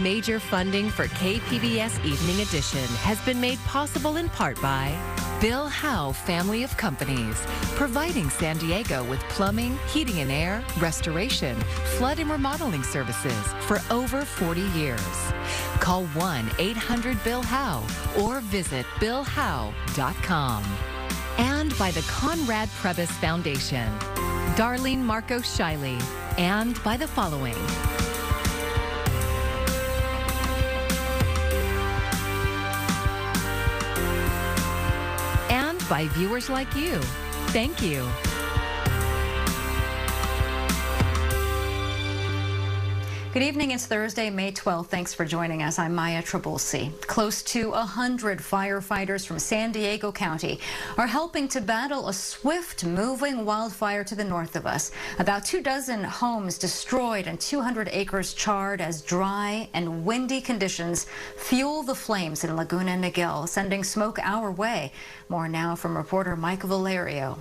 Major funding for KPBS Evening Edition has been made possible in part by Bill Howe Family of Companies, providing San Diego with plumbing, heating and air, restoration, flood and remodeling services for over 40 years. Call 1-800-BILL-HOWE or visit billhowe.com. And by the Conrad Prebys Foundation, Darlene Marcos Shiley, and by the following. And by viewers like you. Thank you. Good evening. It's Thursday, May 12th. Thanks for joining us. I'm Maya Trabulsi. Close to 100 firefighters from San Diego County are helping to battle a swift-moving wildfire to the north of us. About 24 homes destroyed and 200 acres charred as dry and windy conditions fuel the flames in Laguna and Niguel, sending smoke our way. More now from reporter Mike Valerio.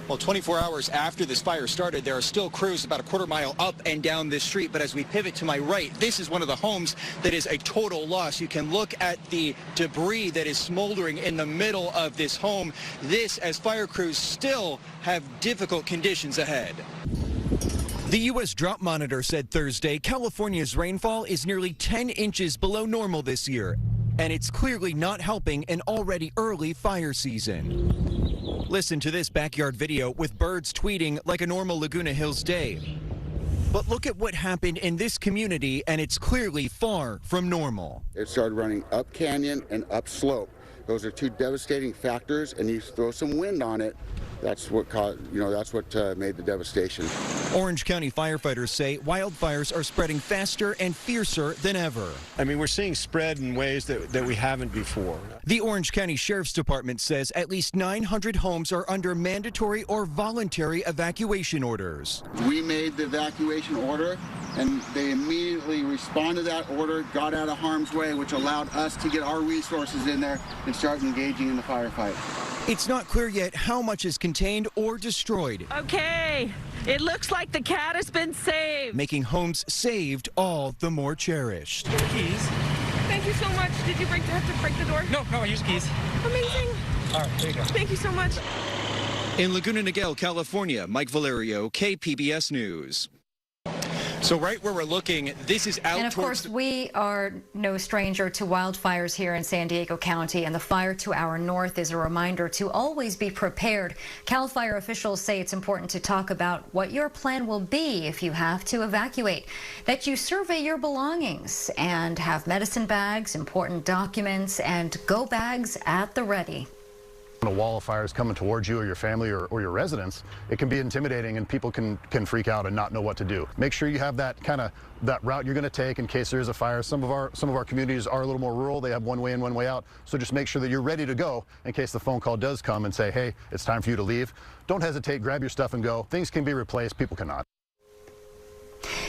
Well, 24 hours after this fire started, there are still crews about a quarter mile up and down this street. But as we pivot to my right, this is one of the homes that is a total loss. You can look at the debris that is smoldering in the middle of this home. This as fire crews still have difficult conditions ahead. The U.S. Drought Monitor said Thursday California's rainfall is nearly 10 inches below normal this year, and it's clearly not helping an already early fire season. Listen to this backyard video with birds tweeting like a normal Laguna Hills day. But look at what happened in this community, and it's clearly far from normal. It started running up canyon and up slope. Those are two devastating factors, and you throw some wind on it. That's what caused, that's what made the devastation. Orange County firefighters say wildfires are spreading faster and fiercer than ever. I mean, we're seeing spread in ways that we haven't before. The Orange County Sheriff's Department says at least 900 homes are under mandatory or voluntary evacuation orders. We made the evacuation order, and they immediately responded to that order, got out of harm's way, which allowed us to get our resources in there and start engaging in the firefight. It's not clear yet how much is contained or destroyed. Okay, it looks like the cat has been saved. Making homes saved all the more cherished. Your keys. Thank you so much. Did you have to break the door? No, I used keys. Amazing. All right, there you go. Thank you so much. In Laguna Niguel, California, Mike Valerio, KPBS News. So right where we're looking, this is out. And of course, we are no stranger to wildfires here in San Diego County, and the fire to our north is a reminder to always be prepared. CAL FIRE officials say it's important to talk about what your plan will be if you have to evacuate, that you survey your belongings and have medicine bags, important documents, and go bags at the ready. When a wall of fire is coming towards you or your family or your residence, it can be intimidating and people can freak out and not know what to do. Make sure you have that route you're going to take in case there is a fire. Some of our communities are a little more rural. They have one way in, one way out. So just make sure that you're ready to go in case the phone call does come and say, hey, it's time for you to leave. Don't hesitate, grab your stuff and go. Things can be replaced, people cannot.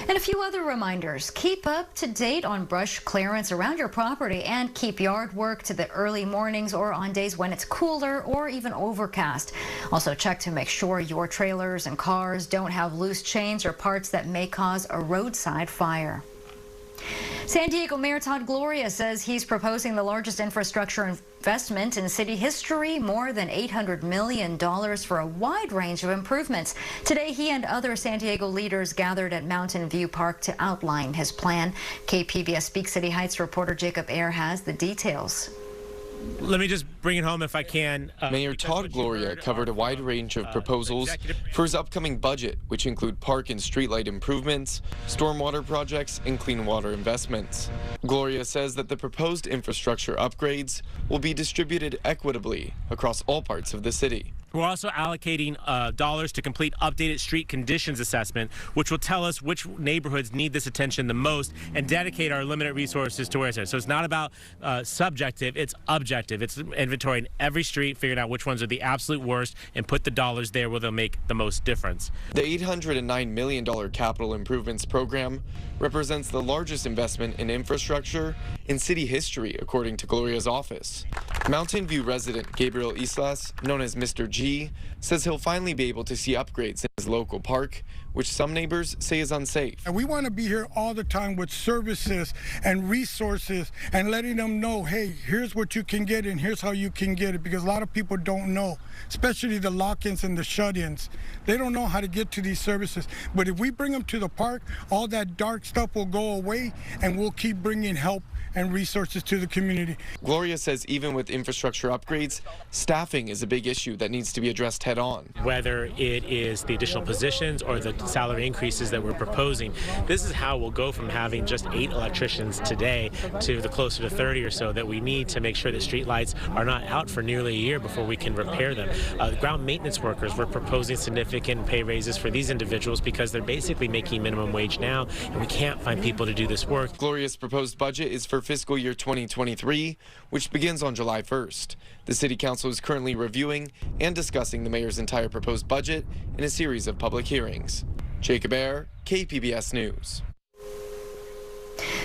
And a few other reminders. Keep up to date on brush clearance around your property and keep yard work to the early mornings or on days when it's cooler or even overcast. Also check to make sure your trailers and cars don't have loose chains or parts that may cause a roadside fire. San Diego Mayor Todd Gloria says he's proposing the largest infrastructure investment in city history, more than $800 million for a wide range of improvements. Today, he and other San Diego leaders gathered at Mountain View Park to outline his plan. KPBS Speak City Heights reporter Jacob Ayer has the details. Let me just bring it home if I can. Mayor Todd Gloria covered a wide range of proposals for his upcoming budget, which include park and streetlight improvements, stormwater projects, and clean water investments. Gloria says that the proposed infrastructure upgrades will be distributed equitably across all parts of the city. We're also allocating dollars to complete updated street conditions assessment, which will tell us which neighborhoods need this attention the most and dedicate our limited resources to where it's at. So it's not about subjective, it's objective. It's inventorying every street, figuring out which ones are the absolute worst, and put the dollars there where they'll make the most difference. The $809 million capital improvements program represents the largest investment in infrastructure in city history, according to Gloria's office. Mountain View resident Gabriel Islas, known as Mr. G, says he'll finally be able to see upgrades in his his local park, which some neighbors say is unsafe. And we want to be here all the time with services and resources and letting them know, hey, here's what you can get and here's how you can get it, because a lot of people don't know, especially the lock-ins and the shut-ins. They don't know how to get to these services. But if we bring them to the park, all that dark stuff will go away and we'll keep bringing help and resources to the community. Gloria says even with infrastructure upgrades, staffing is a big issue that needs to be addressed head on. Whether it is the additional positions or the salary increases that we're proposing, this is how we'll go from having just 8 electricians today to the closer to 30 or so that we need to make sure that street lights are not out for nearly a year before we can repair them. Ground maintenance workers, we're proposing significant pay raises for these individuals because they're basically making minimum wage now, and we can't find people to do this work. Gloria's proposed budget is for fiscal year 2023, which begins on July 1st. The City Council is currently reviewing and discussing the mayor's entire proposed budget in a series of public hearings. Jacob Ayer, KPBS News.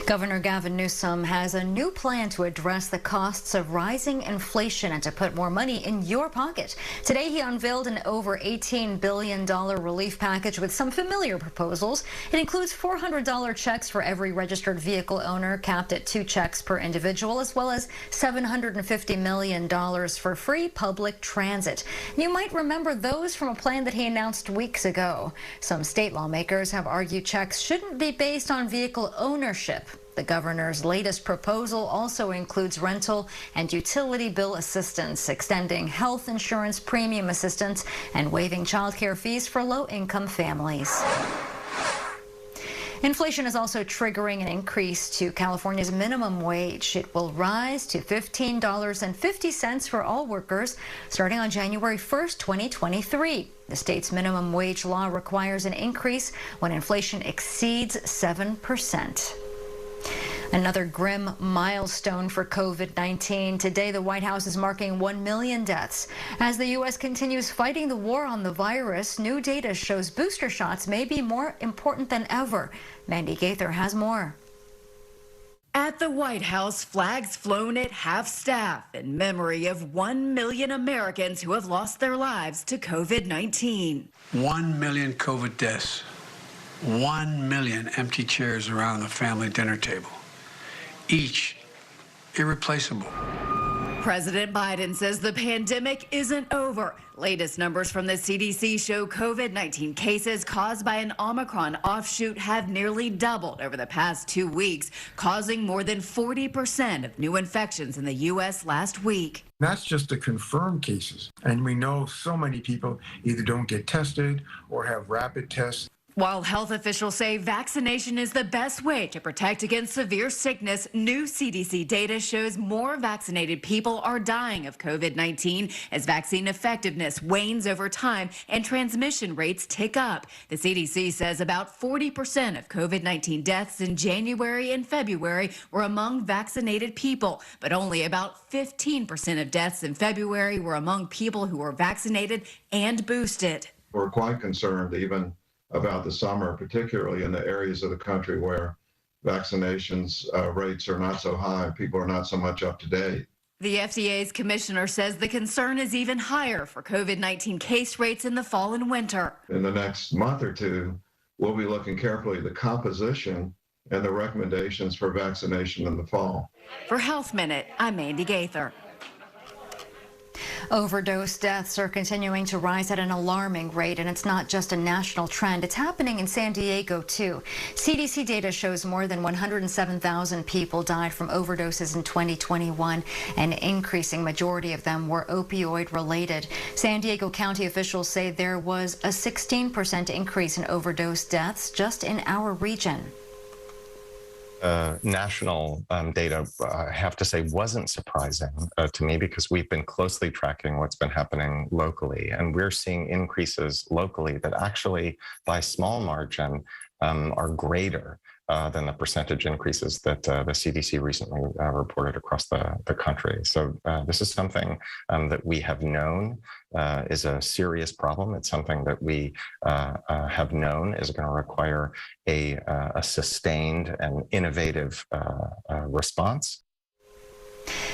Governor Gavin Newsom has a new plan to address the costs of rising inflation and to put more money in your pocket. Today, he unveiled an over $18 billion relief package with some familiar proposals. It includes $400 checks for every registered vehicle owner, capped at 2 checks per individual, as well as $750 million for free public transit. You might remember those from a plan that he announced weeks ago. Some state lawmakers have argued checks shouldn't be based on vehicle ownership. The governor's latest proposal also includes rental and utility bill assistance, extending health insurance premium assistance, and waiving childcare fees for low-income families. Inflation is also triggering an increase to California's minimum wage. It will rise to $15.50 for all workers starting on January 1st, 2023. The state's minimum wage law requires an increase when inflation exceeds 7%. Another grim milestone for COVID-19. Today, the White House is marking 1 million deaths. As the U.S. continues fighting the war on the virus, new data shows booster shots may be more important than ever. Mandy Gaither has more. At the White House, flags flown at half-staff in memory of 1 million Americans who have lost their lives to COVID-19. 1 million COVID deaths. 1 million empty chairs around the family dinner table. Each irreplaceable. President Biden says the pandemic isn't over. Latest numbers from the CDC show COVID-19 cases caused by an Omicron offshoot have nearly doubled over the past 2 weeks, causing more than 40% of new infections in the U.S. last week. That's just the confirmed cases. And we know so many people either don't get tested or have rapid tests. While health officials say vaccination is the best way to protect against severe sickness, new CDC data shows more vaccinated people are dying of COVID-19 as vaccine effectiveness wanes over time and transmission rates tick up. The CDC says about 40% of COVID-19 deaths in January and February were among vaccinated people, but only about 15% of deaths in February were among people who were vaccinated and boosted. We're quite concerned even about the summer, particularly in the areas of the country where vaccinations rates are not so high, people are not so much up to date. The FDA's commissioner says the concern is even higher for COVID-19 case rates in the fall and winter. In the next month or two, we'll be looking carefully at the composition and the recommendations for vaccination in the fall. For Health Minute, I'm Mandy Gaither. Overdose deaths are continuing to rise at an alarming rate, and it's not just a national trend. It's happening in San Diego, too. CDC data shows more than 107,000 people died from overdoses in 2021. An increasing majority of them were opioid-related. San Diego County officials say there was a 16% increase in overdose deaths just in our region. National data, I have to say, wasn't surprising to me because we've been closely tracking what's been happening locally, and we're seeing increases locally that actually, by small margin, are greater than the percentage increases that the CDC recently reported across the country. So this is something that we have known is a serious problem. It's something that we have known is going to require a sustained and innovative response.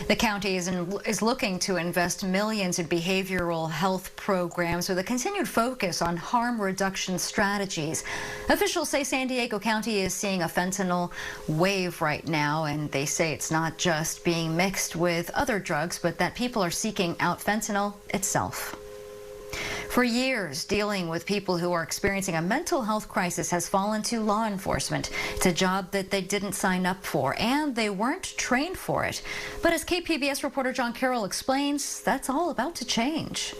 The county is looking to invest millions in behavioral health programs with a continued focus on harm reduction strategies. Officials say San Diego County is seeing a fentanyl wave right now, and they say it's not just being mixed with other drugs, but that people are seeking out fentanyl itself. For years, dealing with people who are experiencing a mental health crisis has fallen to law enforcement. It's a job that they didn't sign up for, and they weren't trained for it. But as KPBS reporter John Carroll explains, that's all about to change.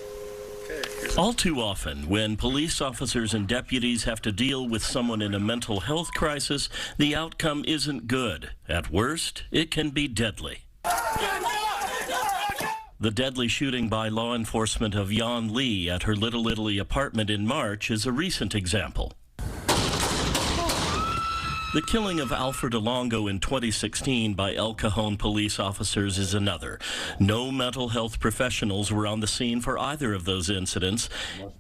All too often, when police officers and deputies have to deal with someone in a mental health crisis, the outcome isn't good. At worst, it can be deadly. The deadly shooting by law enforcement of Yan Lee at her Little Italy apartment in March is a recent example. The killing of Alfred Alongo in 2016 by El Cajon police officers is another. No mental health professionals were on the scene for either of those incidents.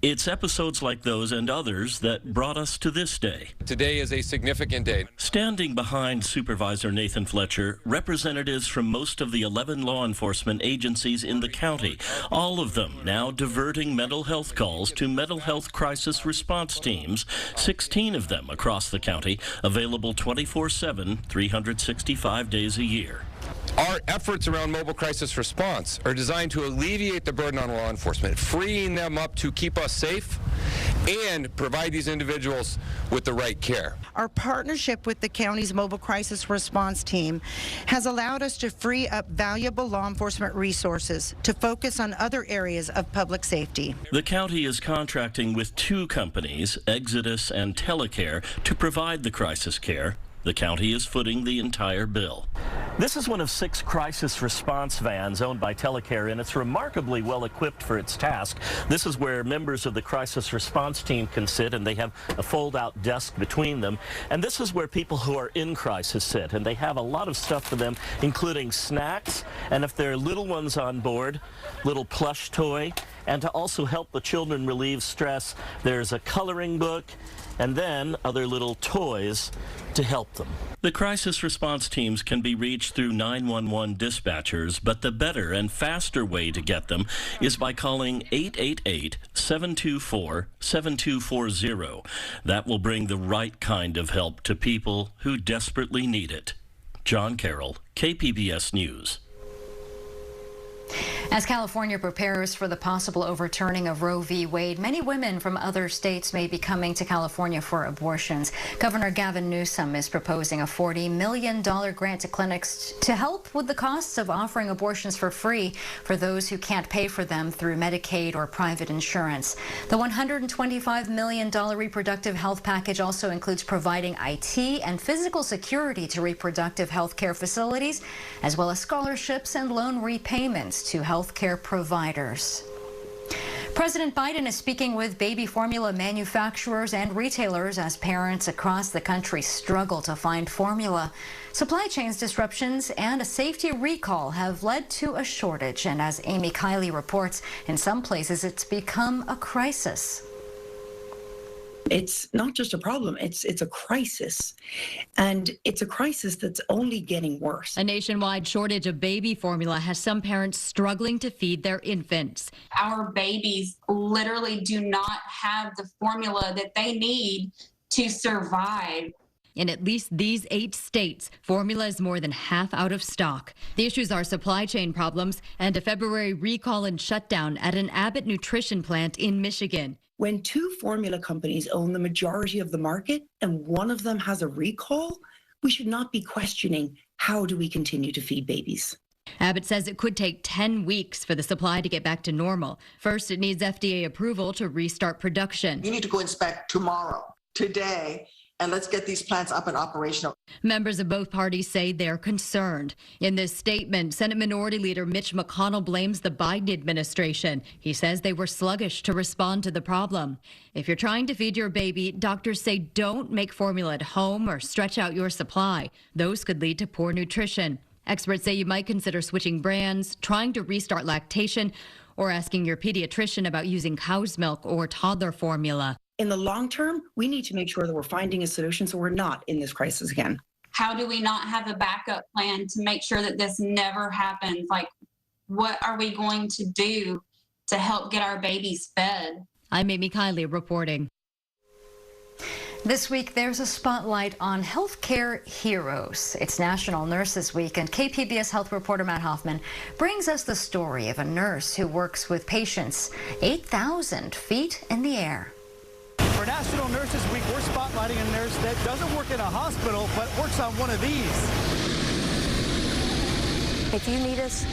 It's episodes like those and others that brought us to this day. Today is a significant day. Standing behind Supervisor Nathan Fletcher, representatives from most of the 11 law enforcement agencies in the county, all of them now diverting mental health calls to mental health crisis response teams, 16 of them across the county, available 24/7, 365 days a year. Our efforts around mobile crisis response are designed to alleviate the burden on law enforcement, freeing them up to keep us safe and provide these individuals with the right care. Our partnership with the county's mobile crisis response team has allowed us to free up valuable law enforcement resources to focus on other areas of public safety. The county is contracting with 2 companies, Exodus and Telecare, to provide the crisis care. The county is footing the entire bill. This is one of 6 crisis response vans owned by Telecare, and it's remarkably well equipped for its task. This is where members of the crisis response team can sit, and they have a fold-out desk between them. And this is where people who are in crisis sit, and they have a lot of stuff for them, including snacks, and if there are little ones on board, little plush toy. And to also help the children relieve stress, there's a coloring book, and then other little toys to help them. The crisis response teams can be reached through 911 dispatchers, but the better and faster way to get them is by calling 888-724-7240. That will bring the right kind of help to people who desperately need it. John Carroll, KPBS News. As California prepares for the possible overturning of Roe v. Wade, many women from other states may be coming to California for abortions. Governor Gavin Newsom is proposing a $40 million grant to clinics to help with the costs of offering abortions for free for those who can't pay for them through Medicaid or private insurance. The $125 million reproductive health package also includes providing IT and physical security to reproductive health care facilities, as well as scholarships and loan repayments to healthcare providers. President Biden is speaking with baby formula manufacturers and retailers as parents across the country struggle to find formula. Supply chains disruptions and a safety recall have led to a shortage, and as Amy Kiley reports, in some places it's become a crisis. It's not just a problem, it's a crisis. And it's a crisis that's only getting worse. A nationwide shortage of baby formula has some parents struggling to feed their infants. Our babies literally do not have the formula that they need to survive. In at least these 8 states, formula is more than half out of stock. The issues are supply chain problems and a February recall and shutdown at an Abbott nutrition plant in Michigan. When 2 formula companies own the majority of the market and one of them has a recall, we should not be questioning how do we continue to feed babies. Abbott says it could take 10 weeks for the supply to get back to normal. First, it needs FDA approval to restart production. You need to go inspect tomorrow, today, and let's get these plants up and operational. Members of both parties say they're concerned. In this statement, Senate Minority Leader Mitch McConnell blames the Biden administration. He says they were sluggish to respond to the problem. If you're trying to feed your baby, doctors say don't make formula at home or stretch out your supply. Those could lead to poor nutrition. Experts say you might consider switching brands, trying to restart lactation, or asking your pediatrician about using cow's milk or toddler formula. In the long term, we need to make sure that we're finding a solution so we're not in this crisis again. how do we not have a backup plan to make sure that this never happens? Like, what are we going to do to help get our babies fed? I'm Amy Kiley reporting. This week, there's a spotlight on healthcare heroes. It's National Nurses Week, and KPBS health reporter Matt Hoffman brings us the story of a nurse who works with patients 8,000 feet in the air. For National Nurses Week, we're spotlighting a nurse that doesn't work in a hospital, but works on one of these. If you need us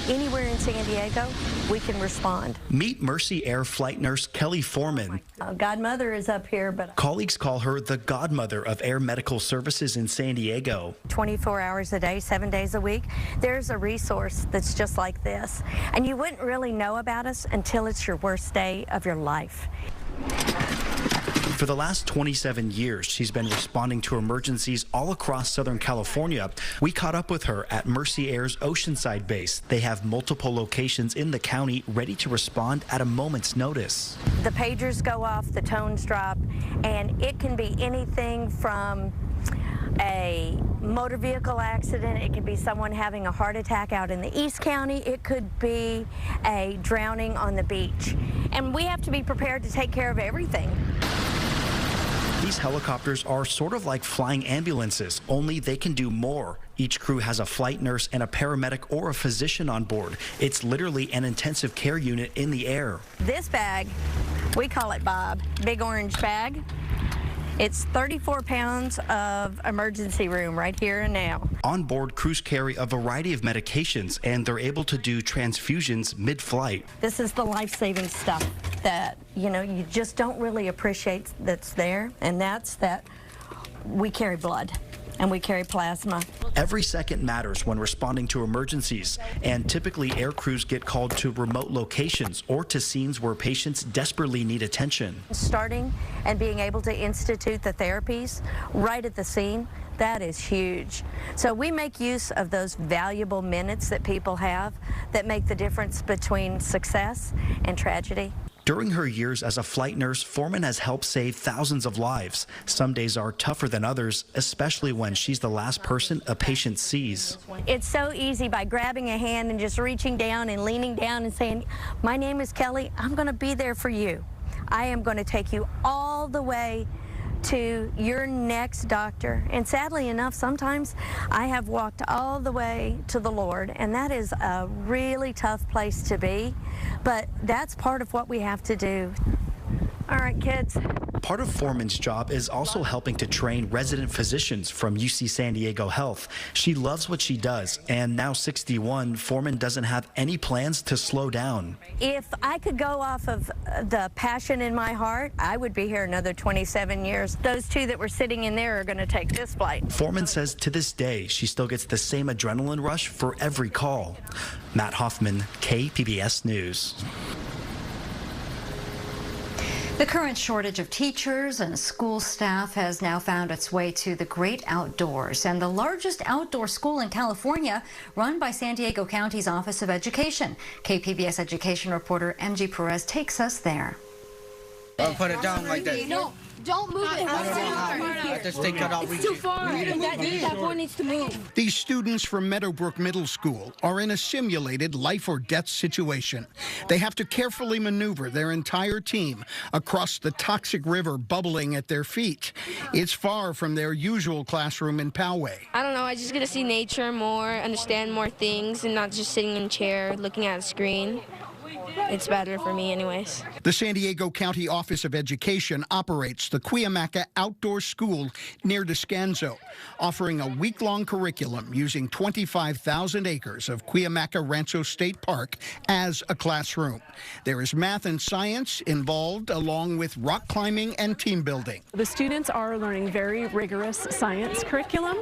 anywhere in San Diego, we can respond. Meet Mercy Air flight nurse Kelly Foreman. Godmother is up here, but Colleagues call her the godmother of air medical services in San Diego. 24 hours a day, 7 days a week, there's a resource that's just like this. And you wouldn't really know about us until it's your worst day of your life. For the last 27 years, she's been responding to emergencies all across Southern California. We caught up with her at Mercy Air's Oceanside base. They have multiple locations in the county ready to respond at a moment's notice. The pagers go off, the tones drop, and it can be anything from a motor vehicle accident, it could be someone having a heart attack out in the East County, it could be a drowning on the beach. And we have to be prepared to take care of everything. These helicopters are sort of like flying ambulances, only they can do more. Each crew has a flight nurse and a paramedic or a physician on board. It's literally an intensive care unit in the air. This bag, we call it Bob, big orange bag. It's 34 pounds of emergency room right here and now. On board, crews carry a variety of medications, and they're able to do transfusions mid-flight. This is the life-saving stuff that, you just don't really appreciate that's there, and that's that we carry blood. And we carry plasma. Every second matters when responding to emergencies, and typically air crews get called to remote locations or to scenes where patients desperately need attention. Starting and being able to institute the therapies right at the scene, that is huge. So we make use of those valuable minutes that people have that make the difference between success and tragedy. During her years as a flight nurse, Foreman has helped save thousands of lives. Some days are tougher than others, especially when she's the last person a patient sees. It's so easy by grabbing a hand and just reaching down and leaning down and saying, "My name is Kelly, I'm going to be there for you. I am going to take you all the way to your next doctor." And sadly enough, sometimes I have walked all the way to the Lord, and that is a really tough place to be, but that's part of what we have to do. All right, kids. Part of Foreman's job is also helping to train resident physicians from UC San Diego Health. She loves what she does, and now 61, Foreman doesn't have any plans to slow down. If I could go off of the passion in my heart, I would be here another 27 years. Those two that were sitting in there are going to take this flight. Foreman says to this day, she still gets the same adrenaline rush for every call. Matt Hoffman, KPBS News. The current shortage of teachers and school staff has now found its way to the great outdoors, and the largest outdoor school in California, run by San Diego County's Office of Education. KPBS education reporter MG Perez takes us there. I'll put it down like that. No, don't move it. It's too far. That boy needs to move. These students from Meadowbrook Middle School are in a simulated life or death situation. They have to carefully maneuver their entire team across the toxic river bubbling at their feet. It's far from their usual classroom in Poway. I don't know. I just get to see nature more, understand more things, and not just sitting in a chair looking at a screen. It's better for me anyways. The San Diego County Office of Education operates the Cuyamaca Outdoor School near Descanso, offering a week-long curriculum using 25,000 acres of Cuyamaca Rancho State Park as a classroom. There is math and science involved, along with rock climbing and team building. The students are learning very rigorous science curriculum.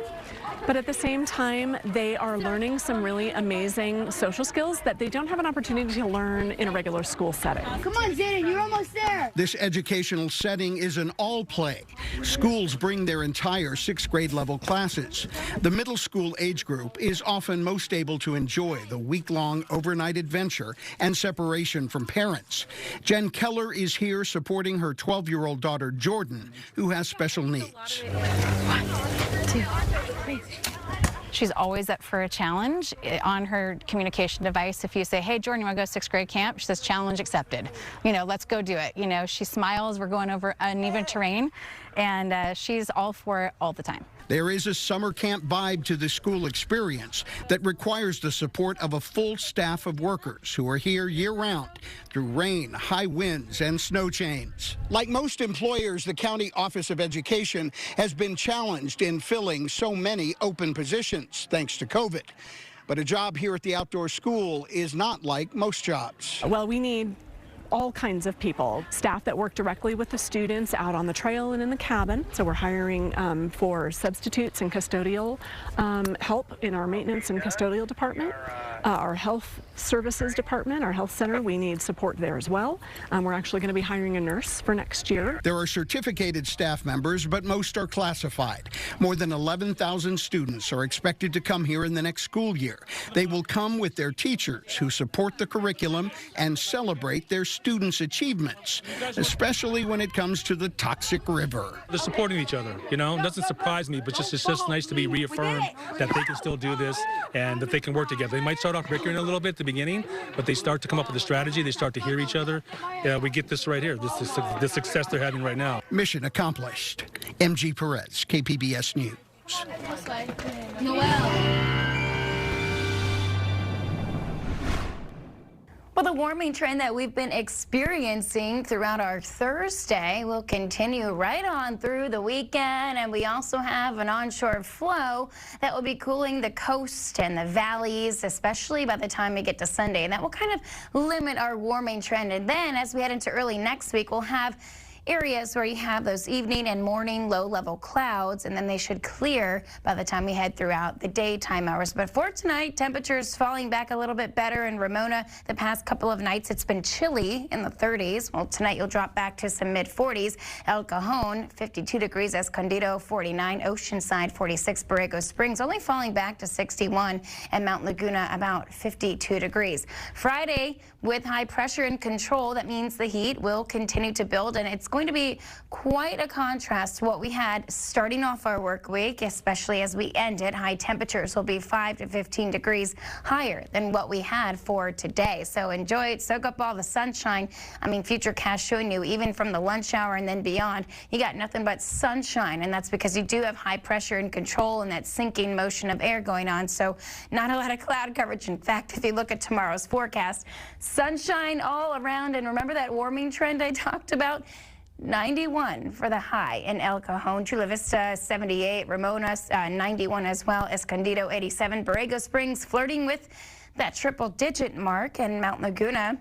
But at the same time, they are learning some really amazing social skills that they don't have an opportunity to learn in a regular school setting. Come on, Zayden, you're almost there. This educational setting is an all-play. Schools bring their entire 6th grade level classes. The middle school age group is often most able to enjoy the week-long overnight adventure and separation from parents. Jen Keller is here supporting her 12-year-old daughter, Jordan, who has special needs. 1, 2, 3. She's always up for a challenge. On her communication device, if you say, hey, Jordan, you want to go to 6th grade camp? She says, challenge accepted. You know, let's go do it. You know, she smiles. We're going over uneven terrain, and she's all for it all the time. There is a summer camp vibe to the school experience that requires the support of a full staff of workers who are here year-round through rain, high winds, and snow chains. Like most employers, the County Office of Education has been challenged in filling so many open positions thanks to COVID. But a job here at the outdoor school is not like most jobs. Well, we need all kinds of people, staff that work directly with the students out on the trail and in the cabin. So we're hiring for substitutes and custodial help in our maintenance and custodial department. Our health services department, our health center, we need support there as well. We're actually going to be hiring a nurse for next year. There are certificated staff members, but most are classified. More than 11,000 students are expected to come here in the next school year. They will come with their teachers who support the curriculum and celebrate their students' achievements, especially when it comes to the toxic river. They're supporting each other, you know. It doesn't surprise me, but it's just nice to be reaffirmed that they can still do this and that they can work together. They might start off bickering a little bit at the beginning, but they start to come up with a strategy. They start to hear each other. We get this right here. This is the success they're having right now. Mission accomplished. MG Perez, KPBS News. Well, the warming trend that we've been experiencing throughout our Thursday will continue right on through the weekend, and we also have an onshore flow that will be cooling the coast and the valleys, especially by the time we get to Sunday, and that will kind of limit our warming trend. And then as we head into early next week, we'll have areas where you have those evening and morning low-level clouds, and then they should clear by the time we head throughout the daytime hours. But for tonight, temperatures falling back a little bit better in Ramona. The past couple of nights, it's been chilly in the 30s. Well, tonight you'll drop back to some mid-40s. El Cajon, 52 degrees. Escondido, 49. Oceanside, 46. Borrego Springs only falling back to 61. And Mount Laguna, about 52 degrees. Friday, with high pressure in control, that means the heat will continue to build, and it's going to be quite a contrast to what we had starting off our work week, especially as we end it. High temperatures will be 5 to 15 degrees higher than what we had for today. So enjoy it, soak up all the sunshine. I mean, Futurecast showing you even from the lunch hour and then beyond, you got nothing but sunshine, and that's because you do have high pressure in control and that sinking motion of air going on. So not a lot of cloud coverage. In fact, if you look at tomorrow's forecast, sunshine all around. And remember that warming trend I talked about? 91 for the high in El Cajon. Chula Vista, 78. Ramona, 91 as well. Escondido, 87. Borrego Springs flirting with that triple-digit mark. And Mount Laguna,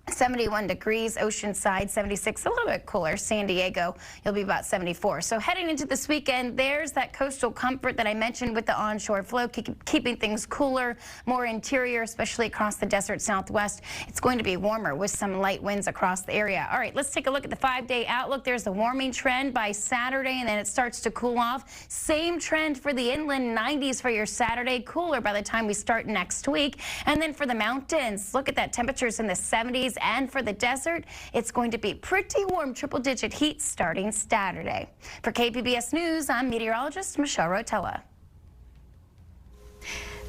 71 degrees. Oceanside, 76, a little bit cooler. San Diego, you'll be about 74. So heading into this weekend, there's that coastal comfort that I mentioned with the onshore flow, keeping things cooler, more interior, especially across the desert southwest. It's going to be warmer with some light winds across the area. All right, let's take a look at the 5-day outlook. There's the warming trend by Saturday, and then it starts to cool off. Same trend for the inland, 90s for your Saturday, cooler by the time we start next week. And then for the mountains, look at that, temperatures in the 70s. And for the desert, it's going to be pretty warm, triple-digit heat starting Saturday. For KPBS News, I'm meteorologist Michelle Rotella.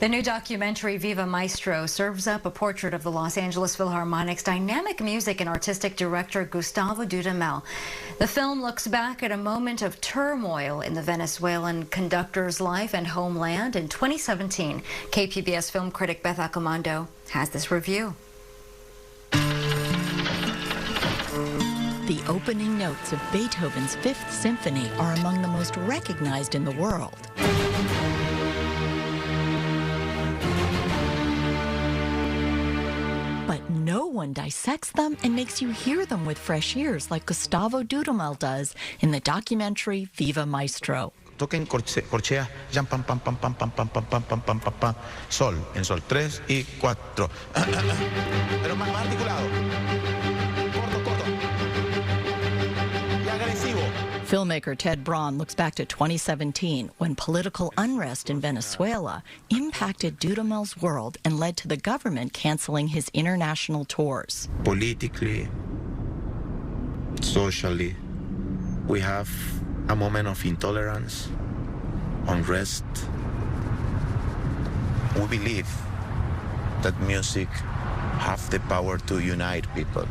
The new documentary Viva Maestro serves up a portrait of the Los Angeles Philharmonic's dynamic music and artistic director Gustavo Dudamel. The film looks back at a moment of turmoil in the Venezuelan conductor's life and homeland in 2017. KPBS film critic Beth Accomando has this review. The opening notes of Beethoven's Fifth Symphony are among the most recognized in the world. But no one dissects them and makes you hear them with fresh ears like Gustavo Dudamel does in the documentary Viva Maestro. Toquen corchea, jam, pam, pam, pam, pam, pam, pam, pam, pam, pam, pam, pam, pam, sol, en sol, 3 y 4. Pero más articulado. Corto. Y agresivo. Filmmaker Ted Braun looks back to 2017 when political unrest in Venezuela impacted Dudamel's world and led to the government canceling his international tours. Politically, socially, we have a moment of intolerance, unrest. We believe that music has the power to unite people.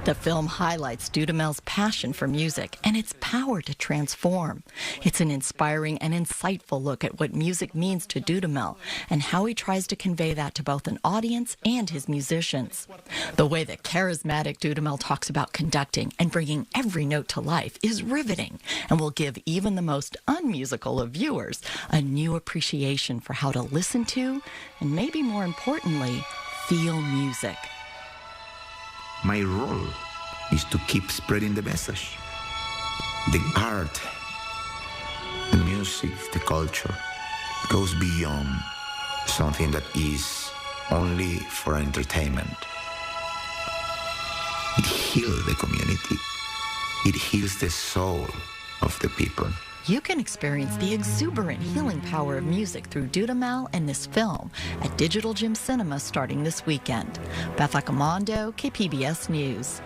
The film highlights Dudamel's passion for music and its power to transform. It's an inspiring and insightful look at what music means to Dudamel and how he tries to convey that to both an audience and his musicians. The way that charismatic Dudamel talks about conducting and bringing every note to life is riveting and will give even the most unmusical of viewers a new appreciation for how to listen to and, maybe more importantly, feel music. My role is to keep spreading the message. The art, the music, the culture goes beyond something that is only for entertainment. It heals the community. It heals the soul of the people. You can experience the exuberant healing power of music through Dudamel and this film at Digital Gym Cinema starting this weekend. Beth Accomando, KPBS News.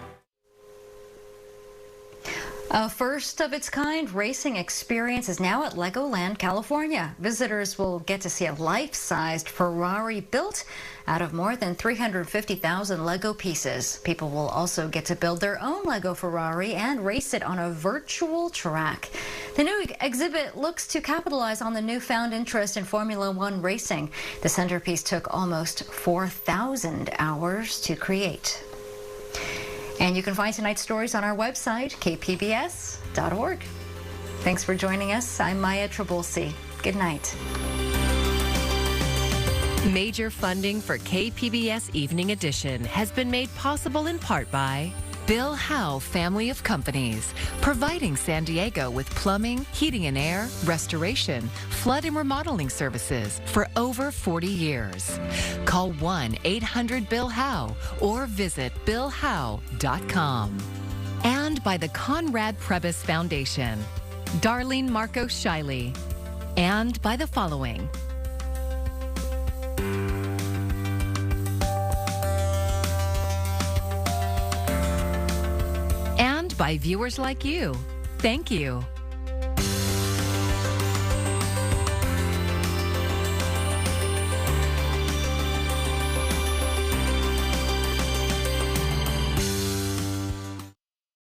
A first-of-its-kind racing experience is now at Legoland, California. Visitors will get to see a life-sized Ferrari built out of more than 350,000 Lego pieces. People will also get to build their own Lego Ferrari and race it on a virtual track. The new exhibit looks to capitalize on the newfound interest in Formula One racing. The centerpiece took almost 4,000 hours to create. And you can find tonight's stories on our website, kpbs.org. Thanks for joining us. I'm Maya Trabulsi. Good night. Major funding for KPBS Evening Edition has been made possible in part by Bill Howe Family of Companies, providing San Diego with plumbing, heating and air, restoration, flood and remodeling services for over 40 years. Call 1-800-BILL-HOWE or visit billhowe.com. And by the Conrad Prebys Foundation, Darlene Marco Shiley. And by the following: by viewers like you. Thank you.